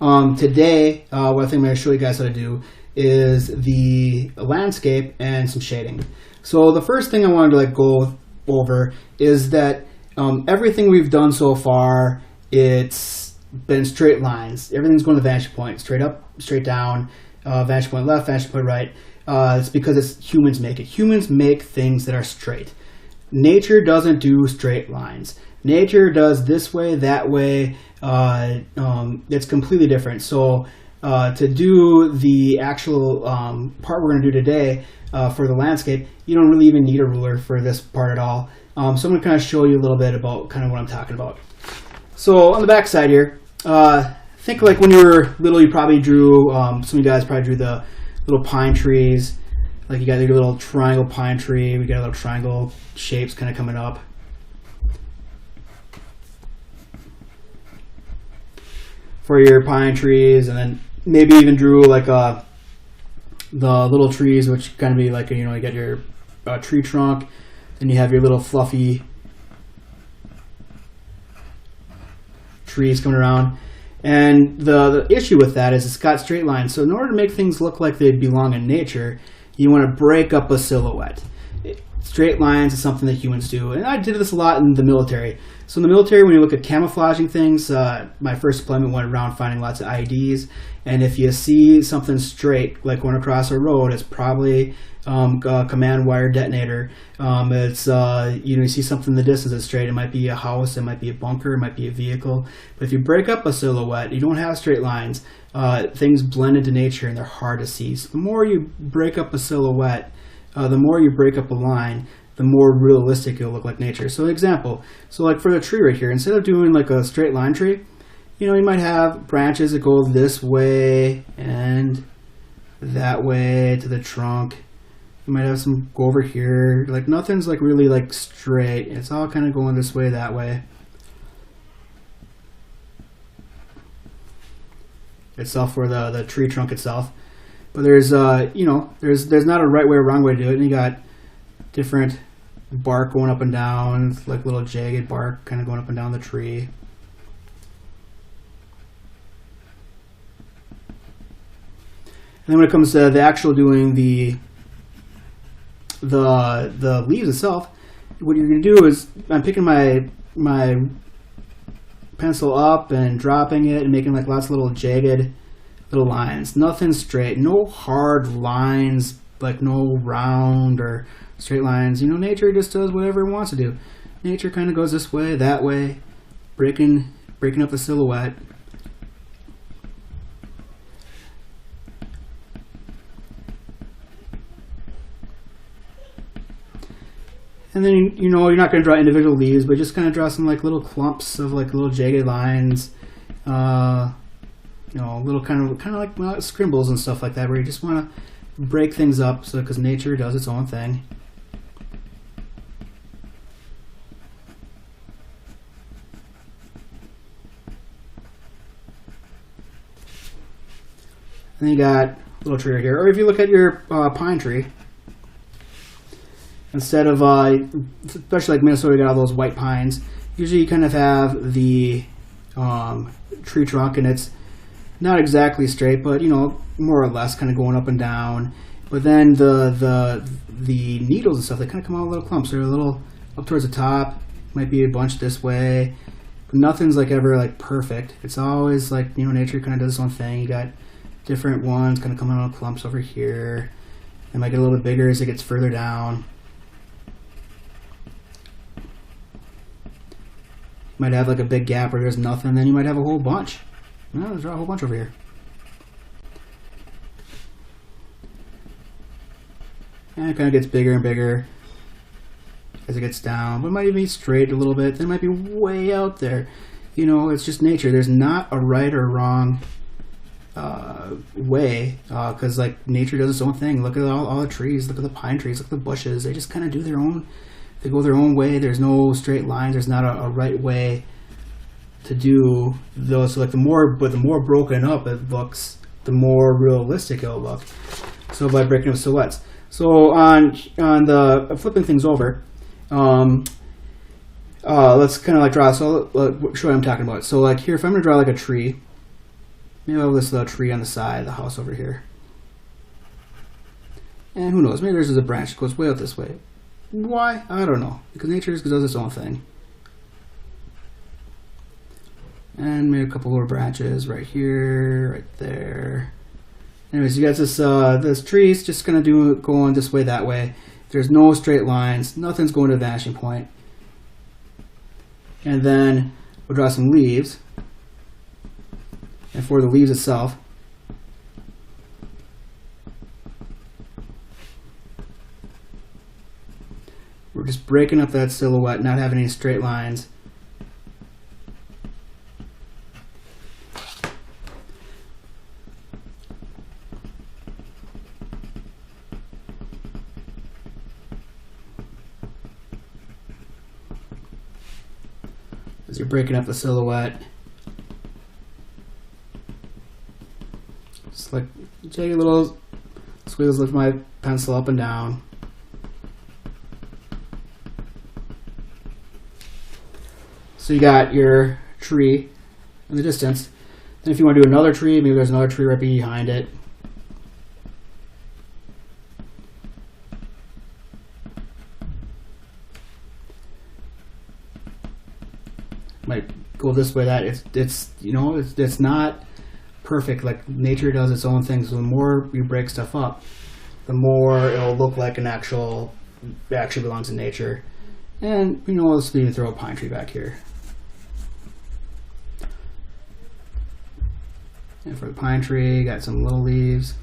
Today, what I think I'm going to show you guys how to do is the landscape and some shading. So the first thing I wanted to go over is that everything we've done so far, it's been straight lines. Everything's going to the vantage point, straight up, straight down, vantage point left, vantage point right. It's because humans make it. Humans make things that are straight. Nature doesn't do straight lines. Nature does this way, that way. It's completely different. So to do the actual part we're going to do today for the landscape, you don't really even need a ruler for this part at all. So I'm going to kind of show you a little bit about kind of what I'm talking about. So on the back side here, think like when you were little, you probably drew, some of you guys probably drew the little pine trees. Like you got your little triangle pine tree, we got little triangle shapes kind of coming up. For your pine trees, and then maybe even drew like the little trees, which kind of be like, you got your tree trunk, then you have your little fluffy trees coming around. And the issue with that is it's got straight lines. So in order to make things look like they belong in nature, you want to break up a silhouette. Straight lines is something that humans do, and I did this a lot in the military. So in the military, when you look at camouflaging things, my first deployment went around finding lots of IEDs, and if you see something straight, like going across a road, it's probably a command wire detonator. It's you see something in the distance that's straight. It might be a house, it might be a bunker, it might be a vehicle. But if you break up a silhouette, you don't have straight lines. Things blend into nature, and they're hard to see. So the more you break up a silhouette, the more you break up a line, the more realistic it'll look like nature. So example, so like for the tree right here, instead of doing like a straight line tree, you might have branches that go this way and that way to the trunk. You might have some go over here. Like nothing's like really like straight. It's all kind of going this way, that way. Itself for the tree trunk itself. But there's there's not a right way or wrong way to do it. And you got different bark going up and down, like little jagged bark kind of going up and down the tree. And then when it comes to the actual doing the leaves itself, what you're going to do is I'm picking my pencil up and dropping it and making like lots of little jagged little lines. Nothing straight, no hard lines, like no round or straight lines. Nature just does whatever it wants to do. Nature kind of goes this way, that way, breaking up the silhouette. And then you're not going to draw individual leaves, but just kind of draw some like little clumps of like little jagged lines. Little kind of like scribbles and stuff like that, where you just want to break things up, so because nature does its own thing. And then you got a little tree right here, or if you look at your pine tree, instead of especially like Minnesota, you got all those white pines. Usually, you kind of have the tree trunk, and it's not exactly straight, but more or less kind of going up and down. But then the needles and stuff, they kind of come out in little clumps. They're a little up towards the top. Might be a bunch this way. But nothing's like ever like perfect. It's always like nature kind of does its own thing. You got different ones kind of coming out in clumps over here. They might get a little bit bigger as it gets further down. You might have like a big gap where there's nothing. Then you might have a whole bunch. There's a whole bunch over here. And it kind of gets bigger and bigger as it gets down. But it might even be straight a little bit. Then it might be way out there. It's just nature. There's not a right or wrong way, because like nature does its own thing. Look at all the trees. Look at the pine trees. Look at the bushes. They just kind of do their own. They go their own way. There's no straight lines. There's not a right way to do those. So like the more broken up it looks, the more realistic it'll look. So by breaking up silhouettes. So on the flipping things over, let's kind of like draw. So show what I'm talking about. So like here, if I'm gonna draw like a tree, Maybe I'll have this little tree on the side of the house over here. And who knows, maybe there's a branch that goes way out this way. Why? I don't know. Because nature just does its own thing. And maybe a couple more branches right here, right there. Anyways, you got this this tree's just gonna going this way, that way. There's no straight lines, nothing's going to the vanishing point. And then we'll draw some leaves. And for the leaves itself, we're just breaking up that silhouette, not having any straight lines. As you're breaking up the silhouette, just like jagged little squiggles, lift my pencil up and down. So you got your tree in the distance. Then if you want to do another tree, maybe there's another tree right behind it. Might go this way, that it's not perfect. Like nature does its own thing. So the more you break stuff up, the more it'll look like it actually belongs in nature. And let's even throw a pine tree back here. And for the pine tree, got some little leaves.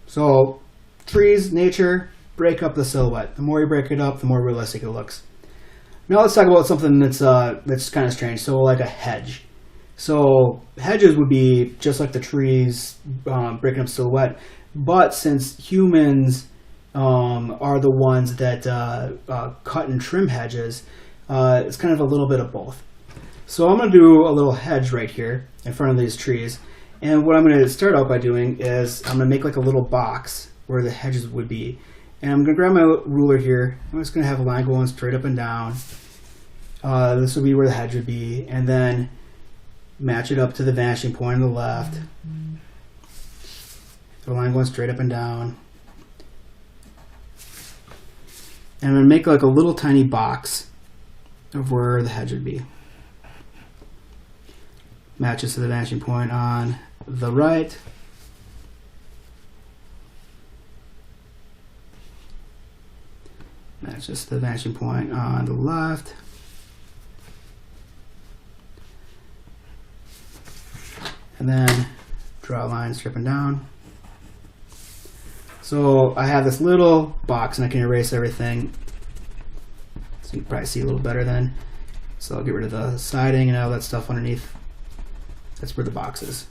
So, trees, nature, break up the silhouette. The more you break it up, the more realistic it looks. Now let's talk about something that's kind of strange. So, like a hedge. So, hedges would be just like the trees breaking up silhouette. But since humans are the ones that cut and trim hedges, it's kind of a little bit of both. So I'm going to do a little hedge right here in front of these trees. And what I'm going to start out by doing is I'm going to make like a little box where the hedges would be. And I'm going to grab my ruler here. I'm just going to have a line going straight up and down. This will be where the hedge would be. And then match it up to the vanishing point on the left. The line going straight up and down. And I'm going to make like a little tiny box of where the hedge would be. Matches to the vanishing point on the right. Matches to the vanishing point on the left. And then draw a line stripping down. So I have this little box and I can erase everything. So you can probably see a little better then. So I'll get rid of the siding and all that stuff underneath. That's where the box is.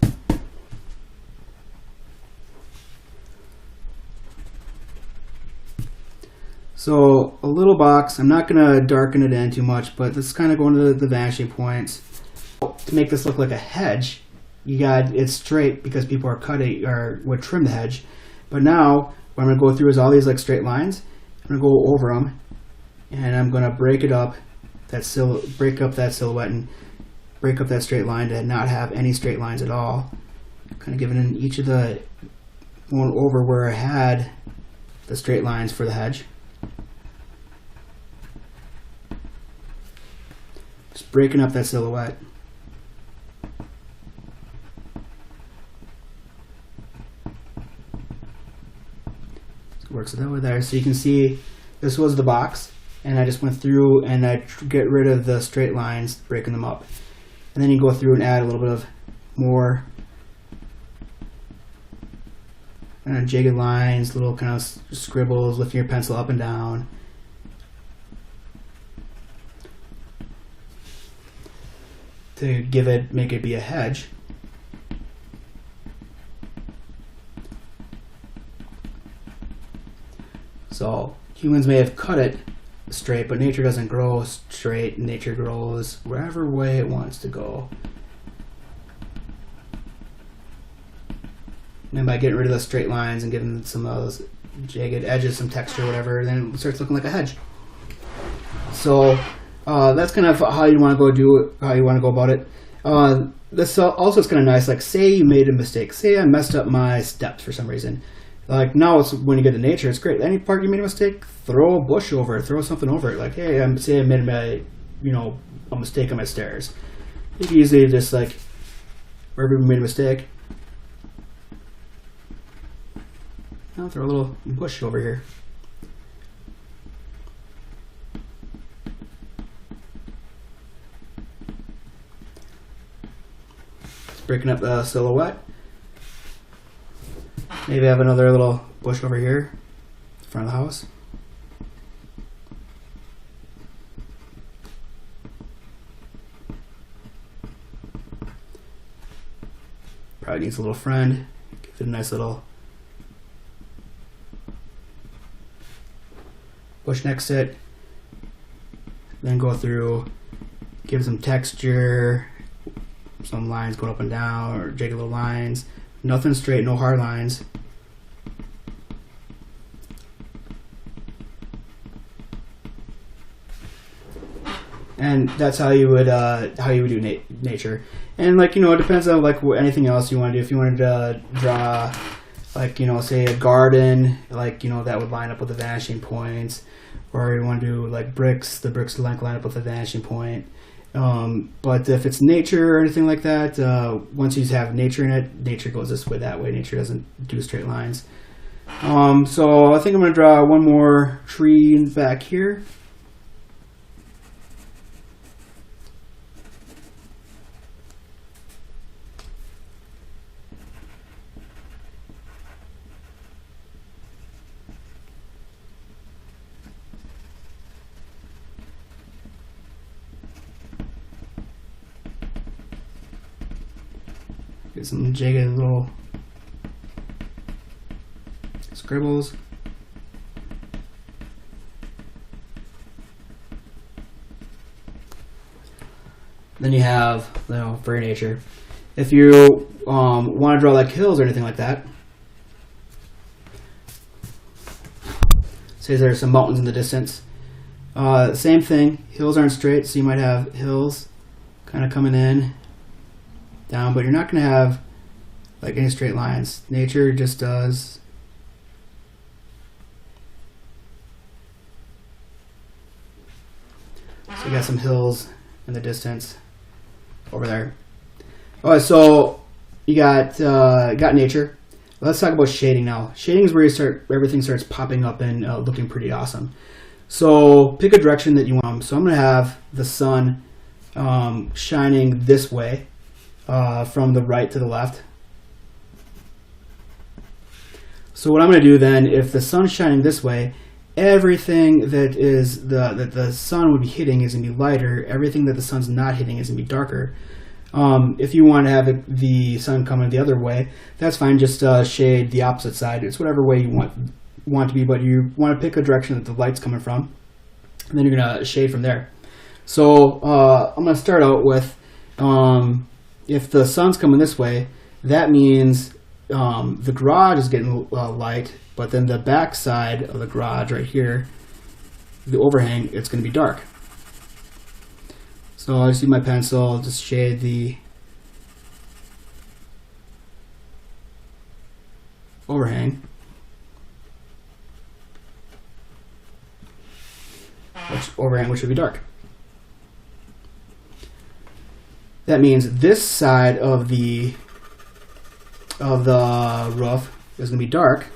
So a little box. I'm not going to darken it in too much, but this is kind of going to the vanishing points. To make this look like a hedge, it's straight because people are cutting or would trim the hedge. But now what I'm going to go through is all these like straight lines. I'm going to go over them, and I'm going to break it up, break up that silhouette and break up that straight line to not have any straight lines at all. Kind of giving in each of the going over where I had the straight lines for the hedge. Just breaking up that silhouette. So it works that way there. So you can see this was the box, and I just went through and I get rid of the straight lines, breaking them up. And then you go through and add a little bit of more jagged lines, little kind of scribbles, lifting your pencil up and down. To make it be a hedge. So humans may have cut it straight, but nature doesn't grow straight. Nature grows wherever way it wants to go. And by getting rid of the straight lines and giving some of those jagged edges some texture, whatever, then it starts looking like a hedge. So that's kind of how you want to go do it, how you want to go about it. This also is kind of nice. Like, say you made a mistake. Say I messed up my steps for some reason. Like, now it's when you get to nature, it's great. Any part you made a mistake, throw a bush over it, throw something over it. Like, hey, say I made a mistake on my stairs. You can easily just like, wherever you made a mistake, I'll throw a little bush over here. Just breaking up the silhouette. Maybe have another little bush over here in front of the house. Probably needs a little friend. Give it a nice little bush next to it. Then go through, give some texture, some lines going up and down, or jagged little lines. Nothing straight, no hard lines. And that's how you would do nature. And like, it depends on like anything else you want to do. If you wanted to draw, like, say a garden, like, that would line up with the vanishing points, or you want to do like bricks, the bricks line up with the vanishing point. But if it's nature or anything like that, once you have nature in it, nature goes this way, that way. Nature doesn't do straight lines. So I think I'm going to draw one more tree back here. Get some jagged little scribbles. Then you have, for nature. If you want to draw like hills or anything like that, say there's some mountains in the distance. Same thing. Hills aren't straight, so you might have hills kind of coming in, down, but you're not going to have like any straight lines. Nature just does. So you got some hills in the distance over there. All right, so you got nature. Let's talk about shading now. Shading is where everything starts popping up and looking pretty awesome. So pick a direction that you want. So I'm going to have the sun shining this way. From the right to the left. So what I'm going to do then, if the sun's shining this way, everything that the sun would be hitting is going to be lighter. Everything that the sun's not hitting is going to be darker. If you want to have the sun coming the other way, that's fine. Just shade the opposite side. It's whatever way you want to be, but you want to pick a direction that the light's coming from, and then you're going to shade from there. So I'm going to start out with. If the sun's coming this way, that means the garage is getting light, but then the back side of the garage right here, the overhang, it's going to be dark. So I just use my pencil, just shade the overhang, which would be dark. That means this side of the roof is going to be dark.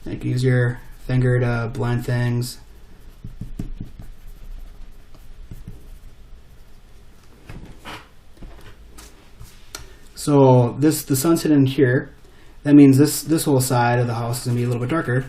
You can use your finger to blend things. So the sun's hitting here. That means this whole side of the house is going to be a little bit darker.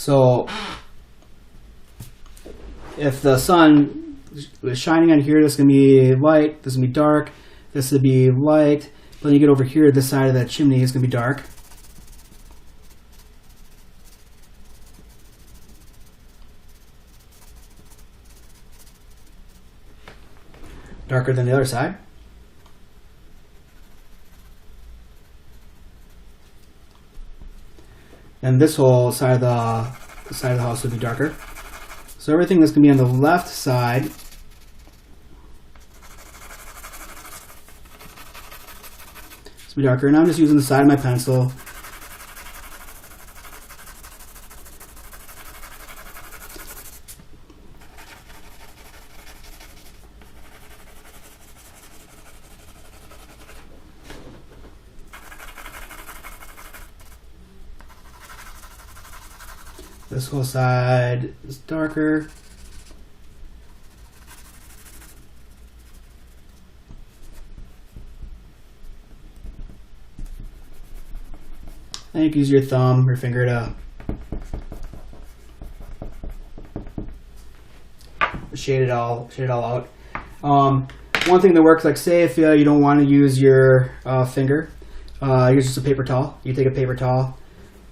So if the sun is shining on here, this is going to be light, this is going to be dark, this would be light. But then you get over here, this side of that chimney is going to be dark. Darker than the other side. And this whole side of the house would be darker. So everything that's going to be on the left side is going to be darker. And I'm just using the side of my pencil. This whole side is darker. And you can use your thumb or finger to shade it all out. One thing that works, like say if you don't want to use your finger, use just a paper towel. You take a paper towel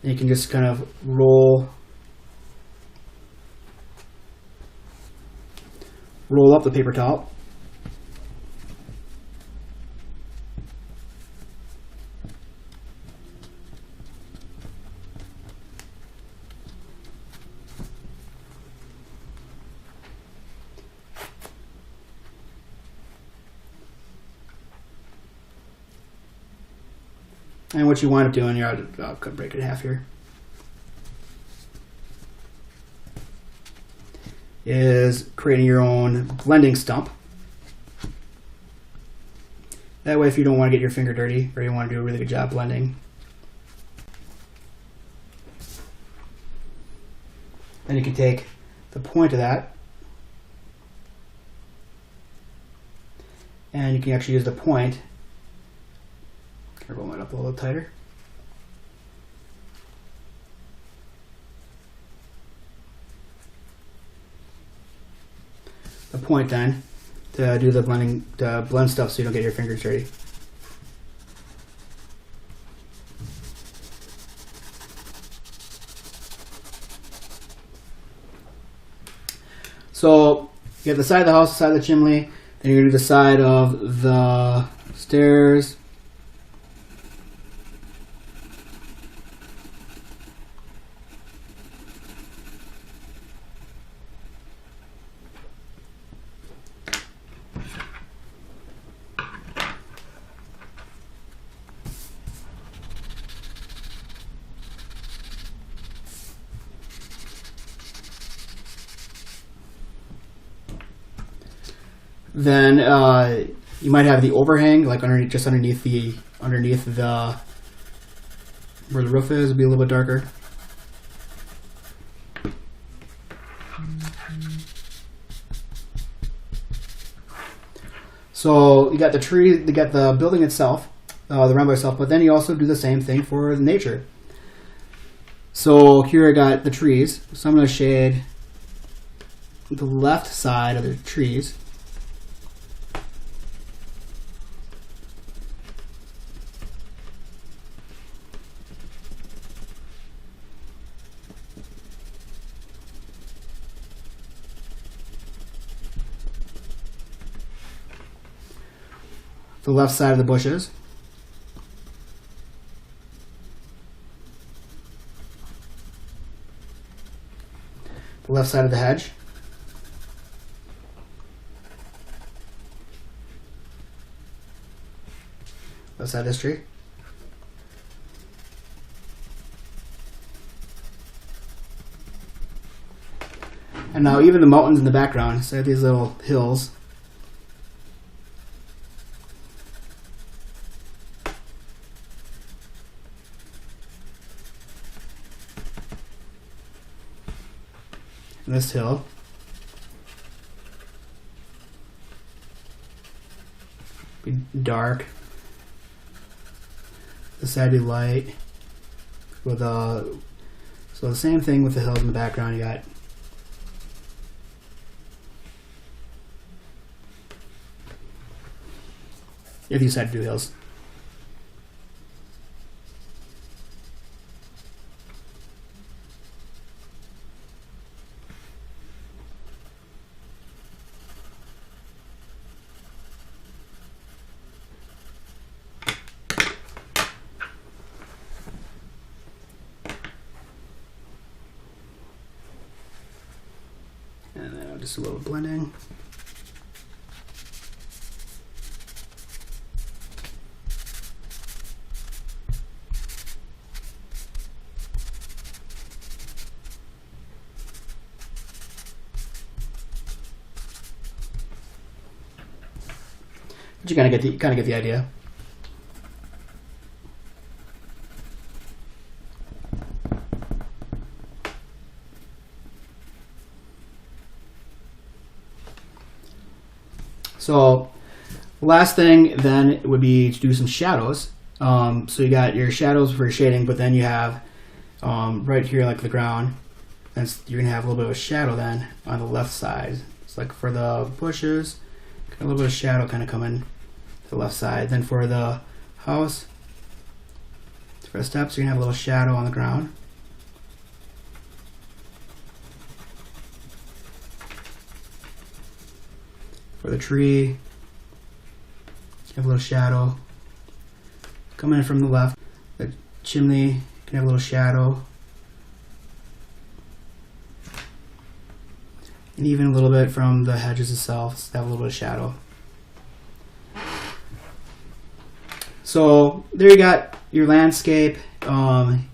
and you can just kind of roll up the paper towel. And what you wind up doing, I'll break it in half here, is creating your own blending stump. That way, if you don't want to get your finger dirty or you want to do a really good job blending, then you can take the point of that and you can actually use the point. Roll it up a little tighter. The point then to do the blending, to blend stuff so you don't get your fingers dirty. So you have the side of the house, the side of the chimney, then you're going to do the side of the stairs. Then you might have the overhang, like underneath the where the roof is, will be a little bit darker. So you got the tree, you got the building itself, the rambler itself, but then you also do the same thing for nature. So here I got the trees, so I'm going to shade the left side of the trees. The left side of the bushes. The left side of the hedge. Left side of this tree. And now even the mountains in the background, so I have these little hills. And this hill. Be dark. This side be light. With So the same thing with the hills in the background. You got if you decide to do hills. And then just a little blending. But you kind of get the idea. So last thing then would be to do some shadows. So you got your shadows for shading, but then you have right here like the ground, you're gonna have a little bit of a shadow then on the left side. It's like for the bushes, a little bit of shadow kind of coming to the left side. Then for the house, for the steps, you're gonna have a little shadow on the ground. For the tree, you have a little shadow coming in from the left. The chimney can have a little shadow. And even a little bit from the hedges itself, they have a little bit of shadow. So there you got your landscape,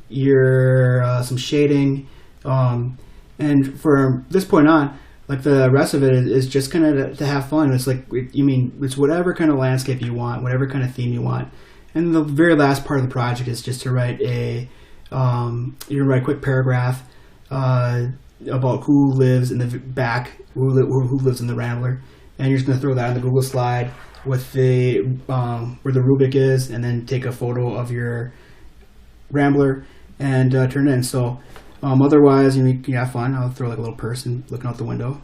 your some shading, and from this point on, like the rest of it is just kind of to have fun. It's like, it's whatever kind of landscape you want, whatever kind of theme you want. And the very last part of the project is just to write you're gonna write a quick paragraph about who lives in the back, who lives in the Rambler, and you're just gonna throw that on the Google slide with the where the rubric is, and then take a photo of your Rambler and turn it in. So. Otherwise, you can have fun. I'll throw like a little person looking out the window.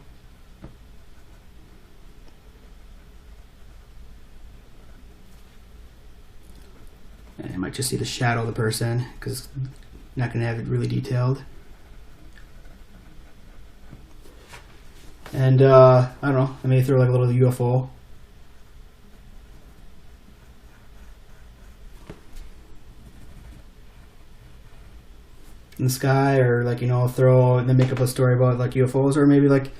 And you might just see the shadow of the person because I'm not going to have it really detailed. And I don't know, I may throw like a little UFO. In the sky, or like then make up a story about like UFOs, or maybe like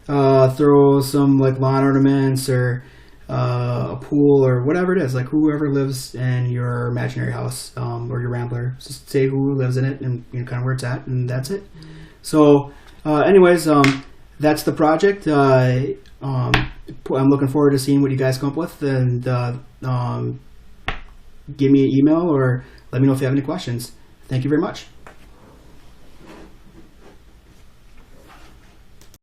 throw some like lawn ornaments or a pool or whatever it is, like whoever lives in your imaginary house or your Rambler. Just say who lives in it and kind of where it's at, and that's it. So anyways, that's the project. I'm looking forward to seeing what you guys come up with, and give me an email or let me know if you have any questions. Thank you very much.